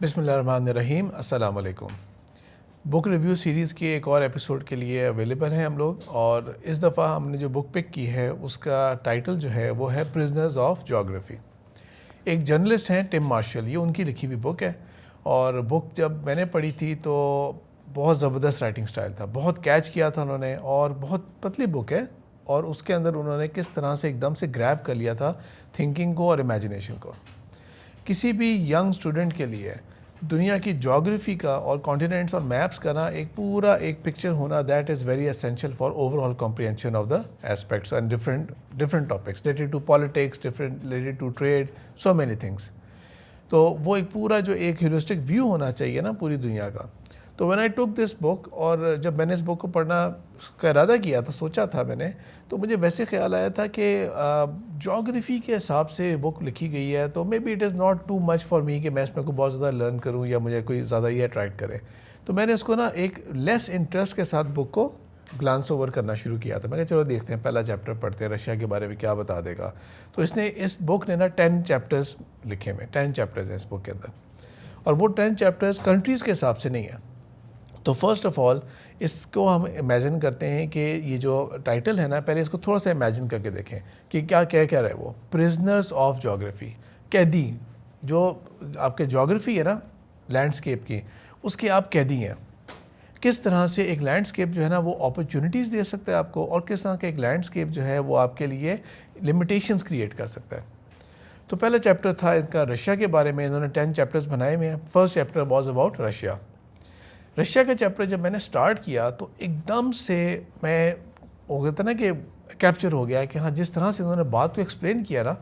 बिस्मिल्लाहिर्रहमानिर्रहीम, अस्सलाम वालेकुम। बुक रिव्यू सीरीज़ के एक और एपिसोड के लिए अवेलेबल हैं हम लोग, और इस दफ़ा हमने जो बुक पिक की है उसका टाइटल जो है वो है प्रिजनर्स ऑफ ज्योग्राफी। एक जर्नलिस्ट हैं टिम मार्शल, ये उनकी लिखी हुई बुक है। और बुक जब मैंने पढ़ी थी तो बहुत ज़बरदस्त राइटिंग स्टाइल था, बहुत कैच किया था उन्होंने, और बहुत पतली बुक है। और उसके अंदर उन्होंने किस तरह से एकदम से ग्रैब कर लिया था थिंकिंग को और इमेजिनेशन को। किसी भी यंग स्टूडेंट के लिए दुनिया की ज्योग्राफी का और कॉन्टिनेंट्स और मैप्स का ना एक पिक्चर होना, that is very essential for overall comprehension of the aspects and different topics related to politics, different related to trade, so many things. तो वो एक पूरा जो एक होलिस्टिक व्यू होना चाहिए ना पूरी दुनिया का। तो when I took this book, और जब मैंने इस बुक को पढ़ना का इरादा किया था, सोचा था मैंने, तो मुझे वैसे ख्याल आया था कि ज्योग्राफी के हिसाब से बुक लिखी गई है तो may be it is not too much for me कि मैं इसमें को बहुत ज़्यादा लर्न करूँ या मुझे कोई ज़्यादा ये अट्रैक्ट करे। तो मैंने उसको ना एक लेस इंटरेस्ट के साथ बुक को ग्लांस ओवर करना शुरू किया था। मैं कहा चलो देखते हैं, पहला चैप्टर पढ़ते हैं, रशिया के बारे में क्या बता देगा। तो इस बुक ने ना 10 चैप्टर्स लिखे हुए, 10 चैप्टर्स हैं इस बुक के अंदर, और वो 10 चैप्टर्स कंट्रीज़ के हिसाब से नहीं है। तो फर्स्ट ऑफ ऑल इसको हम इमेजिन करते हैं कि ये जो टाइटल है ना, पहले इसको थोड़ा सा इमेजिन करके देखें कि क्या क्या क्या रहे वो। प्रिजनर्स ऑफ ज्योग्राफी, कैदी। जो आपके ज्योग्राफी है ना लैंडस्केप की, उसके आप कैदी हैं। किस तरह से एक लैंडस्केप जो है ना वो अपॉर्चुनिटीज़ दे सकता है आपको, और किस तरह का एक लैंडस्केप जो है वो आपके लिए लिमिटेशंस क्रिएट कर सकता है। तो पहला चैप्टर था इनका रशिया के बारे में। इन्होंने 10 चैप्टर्स बनाए हुए हैं। First chapter was about Russia. Russia का चैप्टर जब मैंने स्टार्ट किया तो एकदम से मैं हो गया था ना कि कैप्चर हो गया कि हाँ, जिस तरह से उन्होंने बात को एक्सप्लेन किया ना,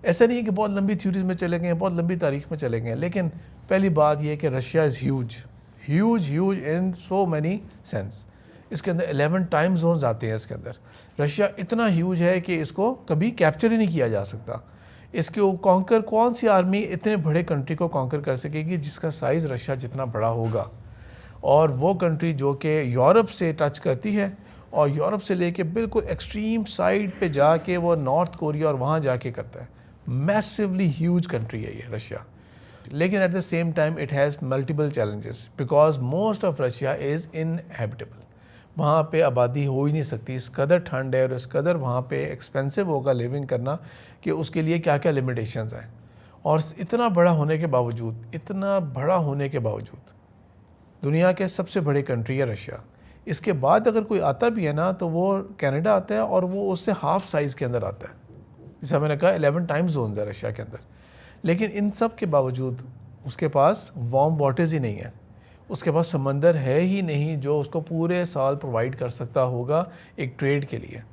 ऐसा नहीं है कि बहुत लंबी थ्योरीज में चले गए, बहुत लंबी तारीख में चले गए, लेकिन पहली बात यह कि Russia is huge huge huge in so many sense. इसके अंदर 11 टाइम जोन्स आते हैं इसके अंदर। रशिया इतना ह्यूज है कि इसको कभी कैप्चर ही नहीं किया जा सकता। इसके कॉन्कर, कौन सी आर्मी इतने बड़े कंट्री को कॉन्कर कर सकेगी जिसका साइज़ रशिया जितना बड़ा होगा। और वो कंट्री जो कि यूरोप से टच करती है, और यूरोप से लेके बिल्कुल एक्सट्रीम साइड पे जाके वो नॉर्थ कोरिया और वहाँ जाके करता है। मैसिवली ह्यूज कंट्री है ये रशिया। लेकिन at the same time it has multiple challenges because most of Russia is inhabitable. वहाँ पे आबादी हो ही नहीं सकती, इस कदर ठंड है और इस कदर वहाँ पे एक्सपेंसिव होगा लिविंग करना कि उसके लिए क्या क्या लिमिटेशंस हैं। और इतना बड़ा होने के बावजूद दुनिया के सबसे बड़े कंट्री है रशिया। इसके बाद अगर कोई आता भी है ना तो वो कनाडा आता है, और वो उससे हाफ साइज़ के अंदर आता है। जैसा मैंने कहा 11 टाइम जोन है रशिया के अंदर। लेकिन इन सब के बावजूद उसके पास वार्म वाटर्स ही नहीं है, उसके पास समंदर है ही नहीं जो उसको पूरे साल प्रोवाइड कर सकता होगा एक ट्रेड के लिए।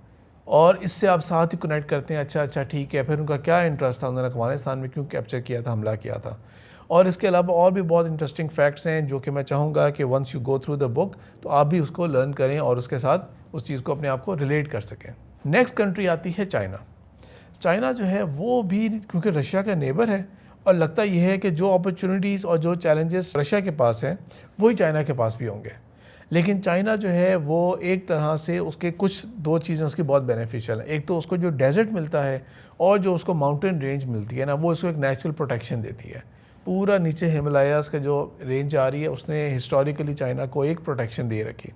और इससे आप साथ ही कनेक्ट करते हैं, अच्छा ठीक है, फिर उनका क्या इंटरेस्ट था, उन्होंने अफगानिस्तान में क्यों कैप्चर किया था, हमला किया था। और इसके अलावा और भी बहुत इंटरेस्टिंग फैक्ट्स हैं जो कि मैं चाहूँगा कि once you go through the book तो आप भी उसको लर्न करें और उसके साथ उस चीज़ को अपने आप को रिलेट कर सकें। नेक्स्ट कंट्री आती है चाइना। चाइना जो है वो भी क्योंकि रशिया का नेबर है, और लगता यह है कि जो अपॉर्चुनिटीज़ और जो चैलेंजेस रशिया के पास हैं वही चाइना के पास भी होंगे। लेकिन चाइना जो है वो एक तरह से उसके कुछ दो चीज़ें उसकी बहुत बेनिफिशियल हैं। एक तो उसको जो डेजर्ट मिलता है और जो उसको माउंटेन रेंज मिलती है ना, वो उसको एक नेचुरल प्रोटेक्शन देती है। पूरा नीचे हिमालयाज़ का जो रेंज आ रही है उसने हिस्टोरिकली चाइना को एक प्रोटेक्शन दे रखी,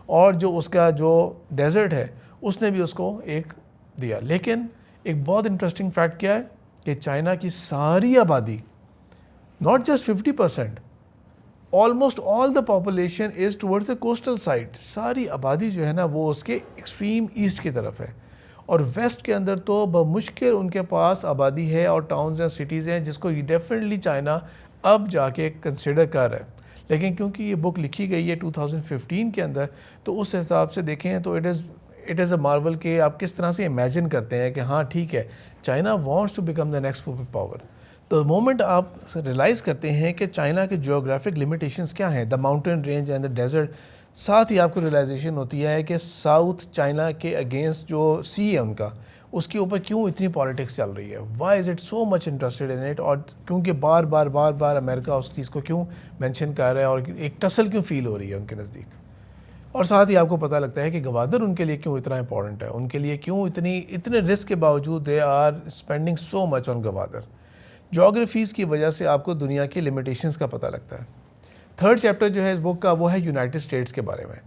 और जो उसका जो डेजर्ट है उसने भी उसको एक दिया। लेकिन एक बहुत इंटरेस्टिंग फैक्ट क्या है कि चाइना की सारी आबादी, not just 50%, almost all the population is towards the coastal side. सारी आबादी जो है ना वो उसके एक्सट्रीम ईस्ट की तरफ है, और वेस्ट के अंदर तो बमुश्किल उनके पास आबादी है और टाउन्स एंड सिटीज़ हैं जिसको डेफिनेटली चाइना अब जाके कंसिडर कर रहा है। लेकिन क्योंकि ये बुक लिखी गई है 2015 के अंदर, तो उस हिसाब से देखें तो इट इज़ अ मार्वल कि आप किस तरह से इमेजिन करते हैं कि हाँ ठीक है, China wants to become the next super power. तो मोमेंट आप रियलाइज़ करते हैं कि चाइना के जियोग्राफिक लिमिटेशंस क्या हैं, the mountain range and the desert, साथ ही आपको रियलाइजेशन होती है कि साउथ चाइना के अगेंस्ट जो सी है उनका, उसके ऊपर क्यों इतनी पॉलिटिक्स चल रही है, why is it so much interested in it, और क्योंकि बार बार अमेरिका उस चीज़ को क्यों मेंशन कर रहा है और एक टसल क्यों फील हो रही है उनके नज़दीक। और साथ ही आपको पता लगता है कि गवादर उनके लिए क्यों इतना इंपॉर्टेंट है, उनके लिए क्यों इतने रिस्क के बावजूद they are spending so much on Gwadar. Geographies की वजह से आपको दुनिया की लिमिटेशंस का पता लगता है। थर्ड चैप्टर जो है इस बुक का वो है यूनाइटेड स्टेट्स के बारे में।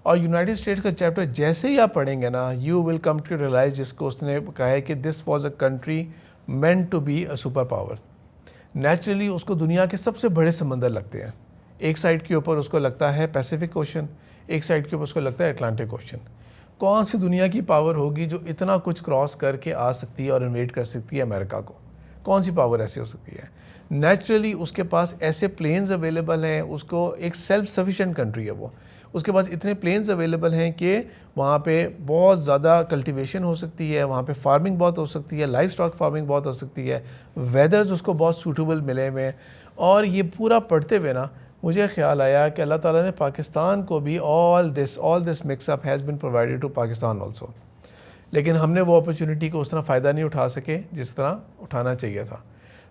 और यूनाइटेड स्टेट्स का चैप्टर जैसे ही आप पढ़ेंगे ना, you will come to realise, जिसको उसने कहा है कि this was a country meant to be a super power. Naturally उसको दुनिया के सबसे बड़े समंदर लगते हैं। एक साइड के ऊपर उसको लगता है पैसिफिक ओशन, एक साइड के ऊपर उसको लगता है अटलांटिक ओशन। कौन सी दुनिया की पावर होगी जो इतना कुछ क्रॉस करके आ सकती है और इन्वेट कर सकती है अमेरिका को? कौन सी पावर ऐसी हो सकती है? नेचुरली उसके पास ऐसे प्लेन्स अवेलेबल हैं, उसको एक सेल्फ सफिशिएंट कंट्री है वो। उसके पास इतने प्लेन्स अवेलेबल हैं कि वहाँ पे बहुत ज़्यादा कल्टीवेशन हो सकती है, वहाँ पे फार्मिंग बहुत हो सकती है, लाइफ स्टॉक फार्मिंग बहुत हो सकती है, वेदर्स उसको बहुत सूटेबल मिले हुए हैं। और ये पूरा पढ़ते हुए ना मुझे ख्याल आया कि अल्लाह ताला ने पाकिस्तान को भी all this mixup has been provided to Pakistan also, लेकिन हमने वो अपॉर्चुनिटी को उस तरह फ़ायदा नहीं उठा सके जिस तरह उठाना चाहिए था।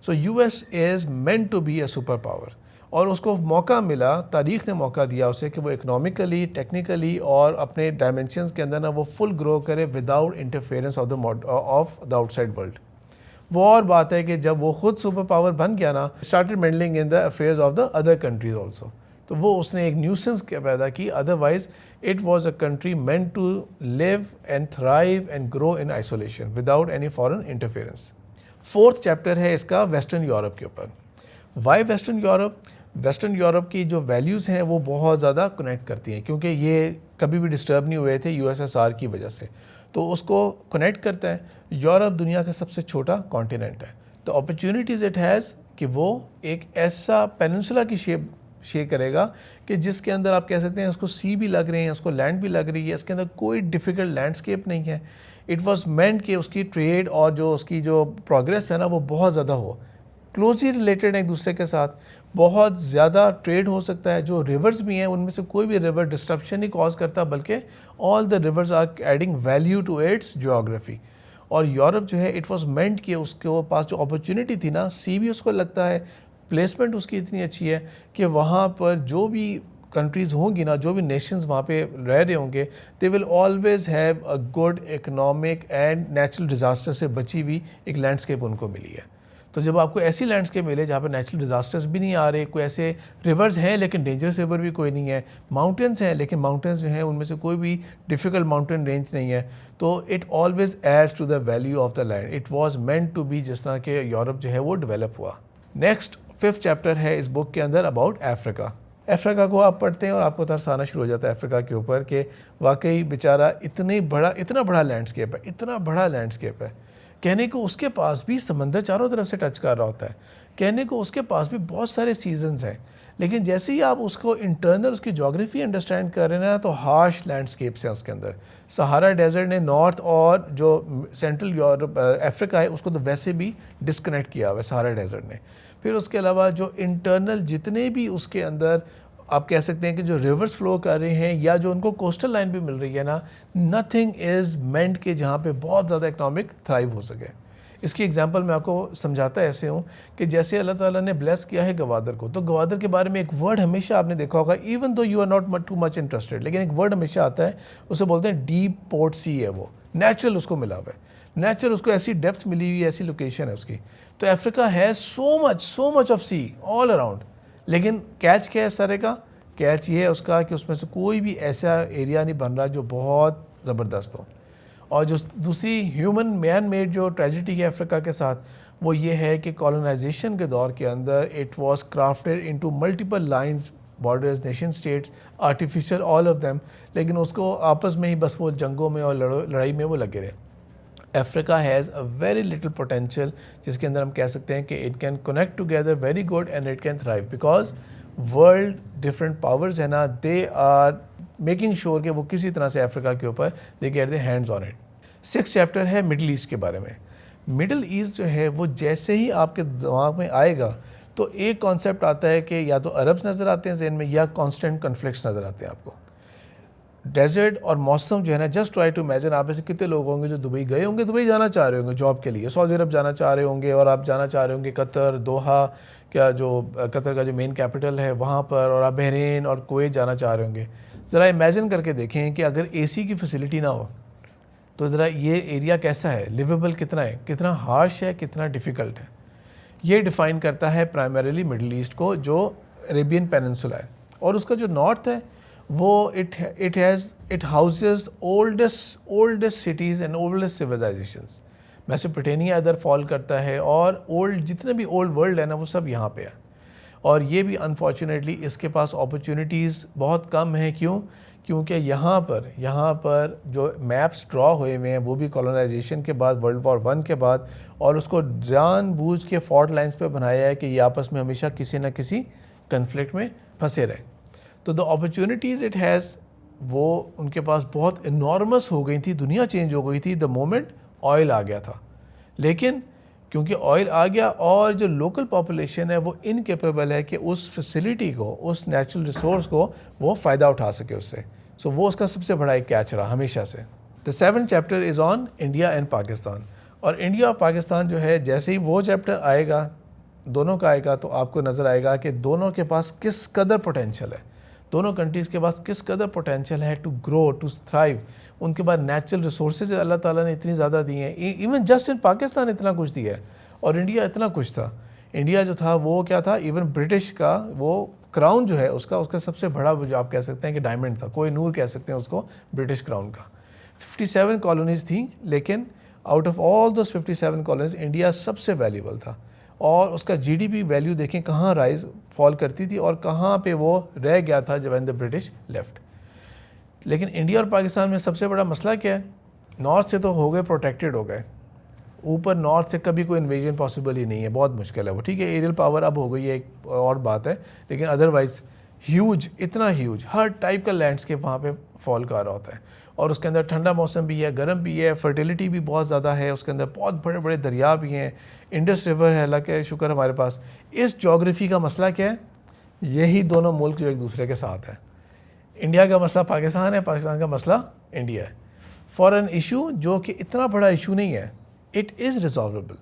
So US is meant to be a super power, और उसको मौका मिला, तारीख़ ने मौका दिया उसे कि वो इकोनॉमिकली, टेक्निकली और अपने डायमेंशंस के अंदर ना वो फुल ग्रो करे without interference of the outside world. वो और बात है कि जब वो खुद सुपर पावर बन गया ना, started meddling in the affairs of the other countries also. तो वो उसने एक न्यूसेंस पैदा की, otherwise it was a country meant to live and thrive and grow in isolation without any foreign interference. Fourth chapter है इसका western Europe के ऊपर। Why western Europe? Western Europe की जो वैल्यूज़ हैं वो बहुत ज़्यादा कनेक्ट करती हैं, क्योंकि ये कभी भी डिस्टर्ब नहीं हुए थे यूएसएसआर की वजह से, तो उसको कनेक्ट करता है। यूरोप दुनिया का सबसे छोटा कॉन्टिनेंट है, तो अपॉर्चुनिटीज़ इट हैज़ कि वो एक ऐसा पेनिनसुला की शेप करेगा कि जिसके अंदर आप कह सकते हैं उसको सी भी लग रहे हैं, उसको लैंड भी लग रही है, इसके अंदर कोई डिफ़िकल्ट लैंडस्केप नहीं है। इट वाज मेंट कि उसकी ट्रेड और जो उसकी जो प्रोग्रेस है ना वो बहुत ज़्यादा हो, क्लोजली रिलेटेड है एक दूसरे के साथ, बहुत ज़्यादा ट्रेड हो सकता है। जो रिवर्स भी हैं उनमें से कोई भी रिवर डिस्ट्रप्शन नहीं कॉज करता, बल्कि all the rivers are adding value to its geography. और यूरोप जो है इट वाज मेंट कि उसके पास जो अपॉर्चुनिटी थी ना, सी भी उसको लगता है, प्लेसमेंट उसकी इतनी अच्छी है कि वहाँ पर जो भी कंट्रीज़ होंगी ना, जो भी नेशंस वहाँ पे रह रहे होंगे, they will always have a good economic and natural disaster से बची हुई एक लैंडस्केप उनको मिली है। तो जब आपको ऐसी लैंडस्केप मिले जहाँ पर नेचुरल डिज़ास्टर्स भी नहीं आ रहे, कोई ऐसे रिवर्स हैं लेकिन डेंजरस रिवर भी कोई नहीं है, माउंटेन्स हैं लेकिन माउंटेन्स जो हैं उनमें से कोई भी डिफ़िकल्ट माउंटेन रेंज नहीं है, तो it always adds to the value of the land. It was meant to be, जिस तरह के यूरोप जो है वो डेवलप हुआ। नेक्स्ट फिफ्थ चैप्टर है इस बुक के अंदर अबाउट अफ्रीका। अफ्रीका को आप पढ़ते हैं और आपको तरस आना शुरू हो जाता है अफ्रीका के ऊपर कि वाकई बेचारा इतना बड़ा लैंडस्केप है, इतना बड़ा लैंडस्केप है। कहने को उसके पास भी समंदर चारों तरफ से टच कर रहा होता है, कहने को उसके पास भी बहुत सारे सीजन्स हैं, लेकिन जैसे ही आप उसको इंटरनल उसकी ज्योग्राफी अंडरस्टैंड कर रहे हैं ना, तो हार्श लैंडस्केप्स हैं उसके अंदर। सहारा डेजर्ट ने नॉर्थ और जो सेंट्रल यूरोप अफ्रीका है उसको तो वैसे भी डिस्कनेक्ट किया हुआ है सहारा डेजर्ट ने। फिर उसके अलावा जो इंटरनल जितने भी उसके अंदर आप कह सकते हैं कि जो रिवर्स फ्लो कर रहे हैं या जो उनको कोस्टल लाइन भी मिल रही है ना, नथिंग इज़ मेंट के जहाँ पे बहुत ज़्यादा इकोनॉमिक थ्राइव हो सके। इसकी एग्जांपल मैं आपको समझाता ऐसे हूँ कि जैसे अल्लाह ताला ने ब्लेस किया है गवादर को, तो गवादर के बारे में एक वर्ड हमेशा आपने देखा होगा, even though you are not too much interested, लेकिन एक वर्ड हमेशा आता है, उसे बोलते हैं डीप पोर्ट सी है। वो नेचुरल उसको मिला हुआ है, नेचुरल उसको ऐसी डेप्थ मिली हुई है, ऐसी लोकेशन है उसकी। तो अफ्रीका है so much of sea all around, लेकिन कैच क्या है सारे का? कैच ये है उसका कि उसमें से कोई भी ऐसा एरिया नहीं बन रहा जो बहुत ज़बरदस्त हो। और जो दूसरी ह्यूमन मैन मेड जो ट्रेजिडी है अफ्रीका के साथ, वो ये है कि कॉलोनाइजेशन के दौर के अंदर it was crafted into multiple lines, borders, nation states, artificial all of them, लेकिन उसको आपस में ही बस वो जंगों में और लड़ाई में वो लगे रहे। Africa has a very little potential, जिसके अंदर हम कह सकते हैं कि it can connect together very good and it can thrive, because world different powers है ना, दे आर मेकिंग श्योर कि वो किसी तरह से अफ्रीका के ऊपर they get the hands on it. 6th chapter है मिडल ईस्ट के बारे में। मिडल ईस्ट जो है वो जैसे ही आपके दिमाग में आएगा तो एक कॉन्सेप्ट आता है कि या तो अरब्स नज़र आते हैं ज़हन में, या कॉन्स्टेंट कन्फ्लिक्ट्स नज़र आते हैं आपको। डेजर्ट और मौसम जो है ना, जस्ट ट्राई टू इमेजिन, आप ऐसे कितने लोग होंगे जो दुबई गए होंगे, दुबई जाना चाह रहे होंगे जॉब के लिए, सऊदी अरब जाना चाह रहे होंगे, और आप जाना चाह रहे होंगे कतर, दोहा, क्या जो कतर का जो मेन कैपिटल है वहाँ पर, और आप बहरीन और कुवैत जाना चाह रहे होंगे। ज़रा इमेजिन करके देखें कि अगर एसी की फैसिलिटी ना हो तो ज़रा ये एरिया कैसा है, लिवेबल कितना है, कितना हार्श है, कितना डिफ़िकल्ट है। ये डिफ़ाइन करता है प्राइमरीली मिडल ईस्ट को, जो अरेबियन पेनिनसुला है। और उसका जो नॉर्थ है वो it houses oldest cities and oldest civilisations. Mesopotamia इधर फॉल करता है, और जितने भी ओल्ड वर्ल्ड है ना वो सब यहाँ पे है। और ये भी अनफॉर्चुनेटली इसके पास अपॉर्चुनिटीज़ बहुत कम हैं। क्योंकि यहाँ पर जो मैप्स ड्रॉ हुए हुए हैं वो भी कॉलोनाइजेशन के बाद, वर्ल्ड वॉर 1 के बाद, और उसको जानबूझ के फॉल्ट लाइंस पे बनाया है कि ये आपस में हमेशा किसी न किसी कन्फ्लिक्ट में फंसे रहे। तो द अपॉर्चुनिटीज़ इट हैज़ वो उनके पास बहुत इनॉर्मस हो गई थी, दुनिया चेंज हो गई थी द मोमेंट ऑयल आ गया था। लेकिन क्योंकि ऑयल आ गया और जो लोकल पॉपुलेशन है वो इनकेपेबल है कि उस फैसिलिटी को, उस नेचुरल रिसोर्स को वो फ़ायदा उठा सके उससे। सो वो उसका सबसे बड़ा एक कैच रहा हमेशा से। The 7th chapter is on India and Pakistan. और इंडिया और पाकिस्तान जो है, जैसे ही वो चैप्टर आएगा, दोनों का आएगा, तो आपको नज़र आएगा कि दोनों के पास किस कदर पोटेंशियल है, दोनों कंट्रीज़ के पास किस कदर पोटेंशियल है टू ग्रो, टू थ्राइव। उनके पास नेचुरल रिसोर्सेज अल्लाह ताला ने इतनी ज़्यादा दी हैं। इवन जस्ट इन पाकिस्तान इतना कुछ दिया है, और इंडिया इतना कुछ था। इंडिया जो था वो क्या था, इवन ब्रिटिश का वो क्राउन जो है उसका सबसे बड़ा, जो आप कह सकते हैं कि डायमंड था, कोई नूर कह सकते हैं उसको, ब्रिटिश क्राउन का। 57 कॉलोनीज़ थी, लेकिन out of all those 57 colonies India सबसे वैल्यूबल था। और उसका जीडीपी वैल्यू देखें कहाँ राइज फॉल करती थी और कहाँ पे वो रह गया था जब द ब्रिटिश लेफ्ट। लेकिन इंडिया और पाकिस्तान में सबसे बड़ा मसला क्या है, नॉर्थ से तो हो गए, प्रोटेक्टेड हो गए, ऊपर नॉर्थ से कभी कोई इन्वेजन पॉसिबल ही नहीं है, बहुत मुश्किल है वो। ठीक है, एरियल पावर अब हो गई है, एक और बात है, लेकिन अदरवाइज़ ह्यूज, इतना ह्यूज, हर टाइप का लैंडस्केप वहाँ पे फॉल कर रहा होता है। और उसके अंदर ठंडा मौसम भी है, गर्म भी है, फर्टिलिटी भी बहुत ज़्यादा है, उसके अंदर बहुत बड़े बड़े दरिया भी हैं, इंडस रिवर है, अल्लाह के शुक्र हमारे पास। इस जोग्राफ़ी का मसला क्या है, यही दोनों मुल्क जो एक दूसरे के साथ है। इंडिया का मसला पाकिस्तान है, पाकिस्तान का मसला इंडिया है। फॉर एन इशू जो कि इतना बड़ा इशू नहीं है, इट इज़ रिजॉल्वेबल।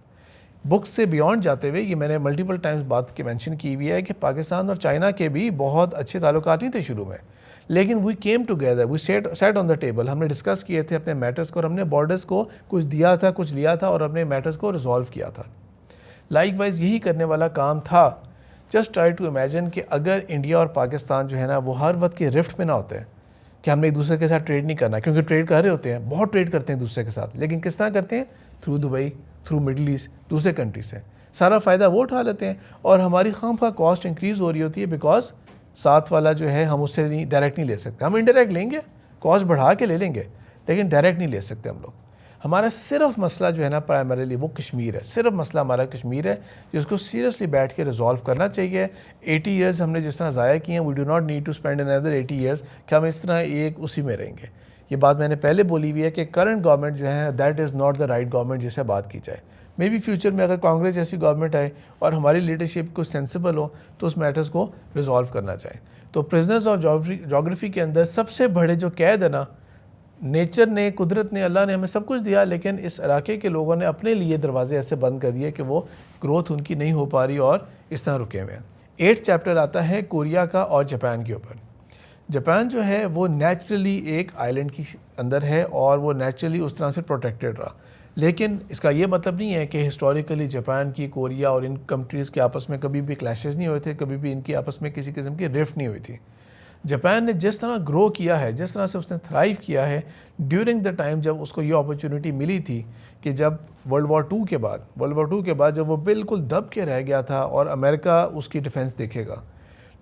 बुक्स से बियॉन्ड जाते हुए, ये मैंने मल्टीपल टाइम्स बात की मेंशन की हुई है कि पाकिस्तान और चाइना के भी बहुत अच्छे ताल्लुकात नहीं थे शुरू में, लेकिन we came together, we set on the table, हमने डिस्कस किए थे अपने मैटर्स को, और हमने बॉर्डर्स को कुछ दिया था, कुछ लिया था, और अपने मैटर्स को रिजॉल्व किया था। लाइकवाइज यही करने वाला काम था। जस्ट ट्राई टू इमेजिन कि अगर इंडिया और पाकिस्तान जो है ना वो हर वक्त के रिफ्ट में ना होते हैं कि हमने एक दूसरे के साथ ट्रेड नहीं करना, क्योंकि ट्रेड कर रहे होते हैं, बहुत ट्रेड करते हैं दूसरे के साथ, लेकिन किस तरह करते हैं, through Dubai, through middle east, दूसरे कंट्री से सारा फ़ायदा वो उठा लेते हैं, और हमारी खामखा कॉस्ट इंक्रीज़ हो रही होती है, बिकॉज साथ वाला जो है हम उससे नहीं डायरेक्ट नहीं ले सकते, हम इनडायरेक्ट लेंगे, कॉस्ट बढ़ा के ले लेंगे, लेकिन डायरेक्ट नहीं ले सकते हम लोग। हमारा सिर्फ मसला जो है ना प्राइमरीली वो कश्मीर है, सिर्फ मसला हमारा कश्मीर है, जिसको सीरियसली बैठ के रिजॉल्व करना चाहिए। 80 ईयर्स हमने जिस तरह ज़ाया किए हैं, we do not need to spend another 80 years कि हम इस तरह एक उसी में रहेंगे। ये बात मैंने पहले बोली हुई है कि करंट गवर्नमेंट जो है that is not the right government जिससे बात की जाए। मे बी फ्यूचर में अगर कांग्रेस जैसी गवर्नमेंट आए और हमारी लीडरशिप को सेंसिबल हो तो उस मैटर्स को रिजॉल्व करना चाहे। तो प्रिजनर्स ऑफ जोग्राफी के अंदर सबसे बड़े जो कैद है ना, नेचर ने, कुदरत ने, अल्लाह ने हमें सब कुछ दिया, लेकिन इस इलाके के लोगों ने अपने लिए दरवाजे ऐसे बंद कर दिए कि वो ग्रोथ उनकी नहीं हो पा रही और इस तरह रुके हुए हैं। 8th चैप्टर आता है कोरिया का और जापान के ऊपर। जापान जो है वो नेचुरली एक आइलैंड की अंदर है और वो नेचुरली उस तरह से प्रोटेक्टेड रहा, लेकिन इसका ये मतलब नहीं है कि हिस्टोरिकली जापान की, कोरिया और इन कंट्रीज़ के आपस में कभी भी क्लैशेस नहीं हुए थे, कभी भी इनकी आपस में किसी किस्म की रिफ्ट नहीं हुई थी। जापान ने जिस तरह ग्रो किया है, जिस तरह से उसने थ्राइव किया है ड्यूरिंग द टाइम जब उसको ये अपॉर्चुनिटी मिली थी कि जब वर्ल्ड वॉर टू के बाद जब वो बिल्कुल दब के रह गया था और अमेरिका उसकी डिफेंस देखेगा,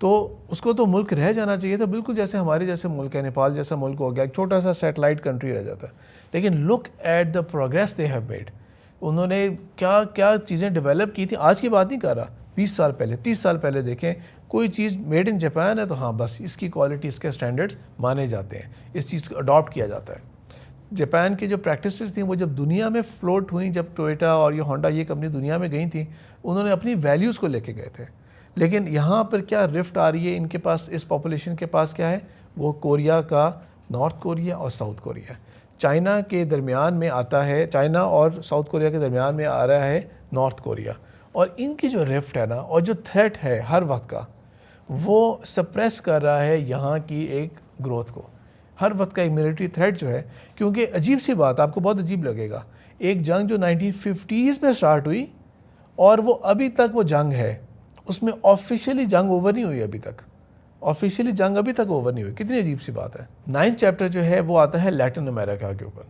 तो उसको तो मुल्क रह जाना चाहिए था, बिल्कुल जैसे हमारे जैसे मुल्क है, नेपाल जैसा मुल्क हो गया, एक छोटा सा सैटेलाइट कंट्री रह जाता। लेकिन look at the progress they have made, उन्होंने क्या क्या चीज़ें डेवलप की थी। आज की बात नहीं कर रहा, 20 साल पहले, 30 साल पहले देखें, कोई चीज़ मेड इन जापान है तो हाँ बस इसकी क्वालिटी, इसके स्टैंडर्ड्स माने जाते हैं, इस चीज़ को अडॉप्ट किया जाता है। जापान की जो प्रैक्टिसेस थी वो जब दुनिया में फ्लोट हुई, जब टोयोटा और ये होंडा ये कंपनी दुनिया में गई थी, उन्होंने अपनी वैल्यूज़ को लेके गए थे। लेकिन यहाँ पर क्या रिफ्ट आ रही है इनके पास, इस पॉपुलेशन के पास क्या है, वो कोरिया का, नॉर्थ कोरिया और साउथ कोरिया, चाइना के दरमियान में आता है, चाइना और साउथ कोरिया के दरमियान में आ रहा है नॉर्थ कोरिया। और इनकी जो रिफ्ट है ना और जो थ्रेट है हर वक्त का, वो सप्रेस कर रहा है यहाँ की एक ग्रोथ को, हर वक्त का एक मिलिट्री थ्रेट जो है। क्योंकि अजीब सी बात, आपको बहुत अजीब लगेगा, एक जंग जो 1950s में स्टार्ट हुई और वो अभी तक वो जंग है, उसमें ऑफिशियली जंग ओवर नहीं हुई अभी तक, ऑफिशियली जंग अभी तक ओवर नहीं हुई। कितनी अजीब सी बात है। 9th चैप्टर जो है वो आता है लैटिन अमेरिका के ऊपर।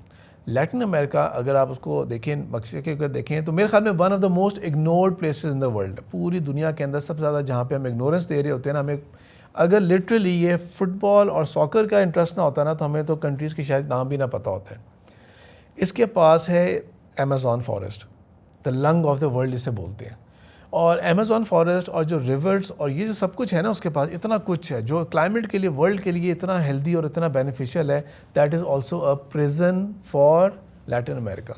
लैटिन अमेरिका अगर आप उसको देखें, मक्सिको के अगर देखें, तो मेरे ख्याल में one of the most ignored places in the world, पूरी दुनिया के अंदर सबसे ज़्यादा जहाँ पे हम इग्नोरेंस दे रहे होते हैं ना, हमें अगर लिटरली ये फुटबॉल और सॉकर का इंटरेस्ट ना होता ना, तो हमें तो कंट्रीज़ की शायद नाम भी ना पता होता है। इसके पास है Amazon forest, the lung of the world इसे बोलते हैं। और अमेज़ॉन फॉरेस्ट और जो रिवर्स और ये जो सब कुछ है ना, उसके पास इतना कुछ है जो क्लाइमेट के लिए, वर्ल्ड के लिए इतना हेल्दी और इतना बेनिफिशियल है। That is also a prison for Latin America,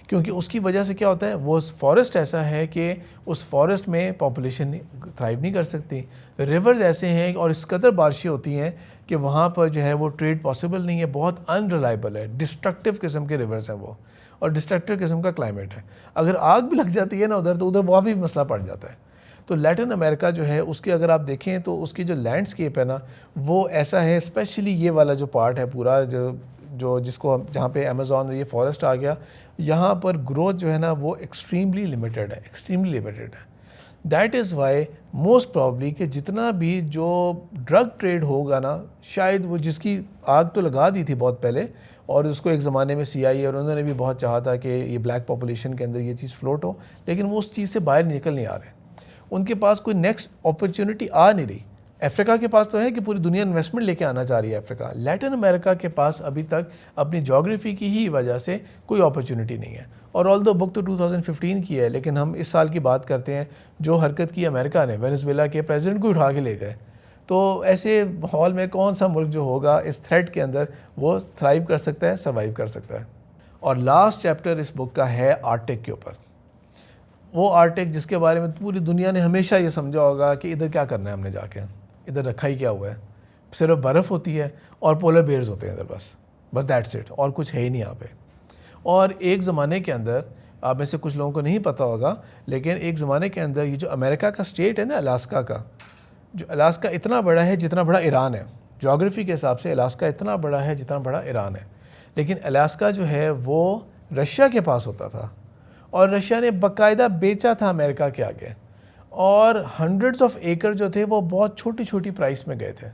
क्योंकि उसकी वजह से क्या होता है, वो फॉरेस्ट ऐसा है कि उस फॉरेस्ट में पॉपुलेशन थ्राइव नहीं कर सकती। रिवर्स ऐसे हैं और इस कदर बारिशें होती हैं कि वहाँ पर जो है वो ट्रेड पॉसिबल नहीं है, बहुत अनरिलायबल है, डिस्ट्रक्टिव किस्म के रिवर्स हैं वो, और डिस्ट्रक्टिव किस्म का क्लाइमेट है। अगर आग भी लग जाती है ना उधर, तो उधर वहाँ भी मसला पड़ जाता है। तो लैटिन अमेरिका जो है उसके अगर आप देखें तो उसकी जो लैंडस्केप है ना, वो ऐसा है, स्पेशली ये वाला जो पार्ट है पूरा, जो जिसको जहाँ पे अमेज़ॉन और ये फॉरेस्ट आ गया, यहाँ पर ग्रोथ जो है ना वो एक्सट्रीमली लिमिटेड है, एक्सट्रीमली लिमिटेड है। That is why most probably कि जितना भी जो ड्रग ट्रेड होगा ना, शायद वो जिसकी आग तो लगा दी थी बहुत पहले, और उसको एक ज़माने में CIA और उन्होंने भी बहुत चाहा था कि ये ब्लैक पॉपुलेशन के अंदर ये चीज़ फ्लोट हो, लेकिन वो उस चीज़ से बाहर निकल नहीं आ रहे। उनके पास कोई नेक्स्ट अपॉर्चुनिटी आ नहीं रही। अफ्रीका के पास तो है कि पूरी दुनिया इन्वेस्टमेंट लेके आना चाह रही है अफ्रीका। लैटिन अमेरिका के पास अभी तक अपनी जोग्राफी की ही वजह से कोई अपॉर्चुनिटी नहीं है। और ऑल दो बुक तो 2015 की है, लेकिन हम इस साल की बात करते हैं। जो हरकत की अमेरिका ने, वेनेजुएला के प्रेसिडेंट को उठा के ले गए, तो ऐसे माहौल में कौन सा मुल्क जो होगा इस थ्रेट के अंदर वो थ्राइव कर सकता है, सर्वाइव कर सकता है। और लास्ट चैप्टर इस बुक का है आर्टिक के ऊपर। वो आर्टिक जिसके बारे में पूरी दुनिया ने हमेशा ये समझा होगा कि इधर क्या करना है हमने जाके, इधर रखा ही क्या हुआ है, सिर्फ बर्फ़ होती है और पोलर बेयर्स होते हैं इधर, बस दैट्स इट, और कुछ है ही नहीं यहाँ पे। और एक ज़माने के अंदर, आप में से कुछ लोगों को नहीं पता होगा, लेकिन एक ज़माने के अंदर ये जो अमेरिका का स्टेट है ना, अलास्का का, जो अलास्का इतना बड़ा है जितना बड़ा ईरान है। ज्योग्राफी के हिसाब से अलास्का इतना बड़ा है जितना बड़ा ईरान है, लेकिन अलास्का जो है वो रशिया के पास होता था, और रशिया ने बाकायदा बेचा था अमेरिका के आगे, और हंड्रेड्स ऑफ एकड़ जो थे वो बहुत छोटी छोटी प्राइस में गए थे।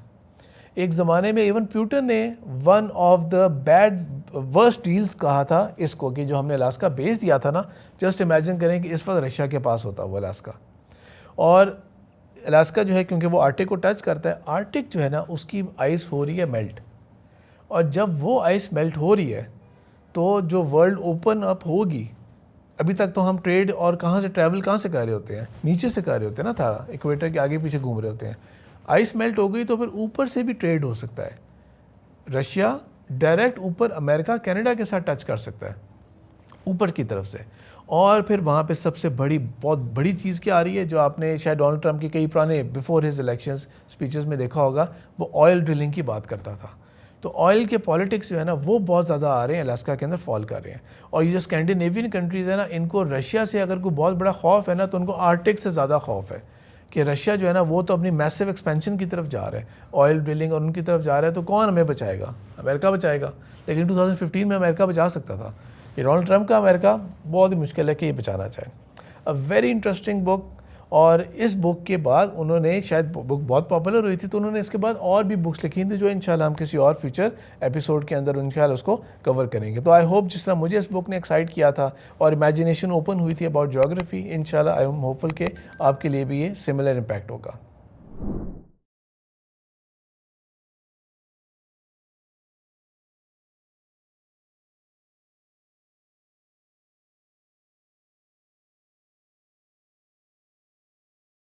एक ज़माने में इवन प्यूटन ने one of the bad worst deals कहा था इसको, कि जो हमने अलास्का बेच दिया था ना, जस्ट इमेजिन करें कि इस वक्त रशिया के पास होता वो अलास्का। और अलास्का जो है, क्योंकि वो आर्टिक को टच करता है, आर्टिक जो है ना उसकी आइस हो रही है मेल्ट, और जब वो आइस मेल्ट हो रही है तो जो वर्ल्ड ओपन अप होगी, अभी तक तो हम ट्रेड और कहाँ से ट्रैवल कहाँ से कर रहे होते हैं, नीचे से कर रहे होते हैं ना, था इक्वेटर के आगे पीछे घूम रहे होते हैं। आइस मेल्ट हो गई तो फिर ऊपर से भी ट्रेड हो सकता है। रशिया डायरेक्ट ऊपर अमेरिका कनाडा के साथ टच कर सकता है ऊपर की तरफ से। और फिर वहाँ पे सबसे बड़ी, बहुत बड़ी चीज़ क्या आ रही है, जो आपने शायद डोनाल्ड ट्रंप के कई पुराने बिफोर हिज इलेक्शंस स्पीचेस में देखा होगा, वो ऑयल ड्रिलिंग की बात करता था। तो ऑयल के पॉलिटिक्स जो है ना वो बहुत ज़्यादा आ रहे हैं, अलास्का के अंदर फॉल कर रहे हैं। और ये जो स्कैंडिनेवियन कंट्रीज़ है ना, इनको रशिया से अगर कोई बहुत बड़ा खौफ है ना, तो उनको आर्टिक से ज़्यादा खौफ है कि रशिया जो है ना वो तो अपनी मैसिव एक्सपेंशन की तरफ जा रहा है, ऑयल ड्रिलिंग और उनकी तरफ जा रहा है, तो कौन हमें बचाएगा? अमेरिका बचाएगा। लेकिन 2015 में अमेरिका बचा सकता था। ये डोनाल्ड ट्रंप का अमेरिका बहुत ही मुश्किल है कि ये बचाना चाहे। A very interesting book. और इस बुक के बाद उन्होंने, शायद बुक बहुत पॉपुलर हुई थी, तो उन्होंने इसके बाद और भी बुक्स लिखी थी, जो इंशाल्लाह हम किसी और फ्यूचर एपिसोड के अंदर इंशाल्लाह उसको कवर करेंगे। तो आई होप जिस तरह मुझे इस बुक ने एक्साइट किया था और इमेजिनेशन ओपन हुई थी अबाउट ज्योग्राफी, इंशाल्लाह आई एम होपफुल कि आपके लिए भी ये सिमिलर इम्पैक्ट होगा।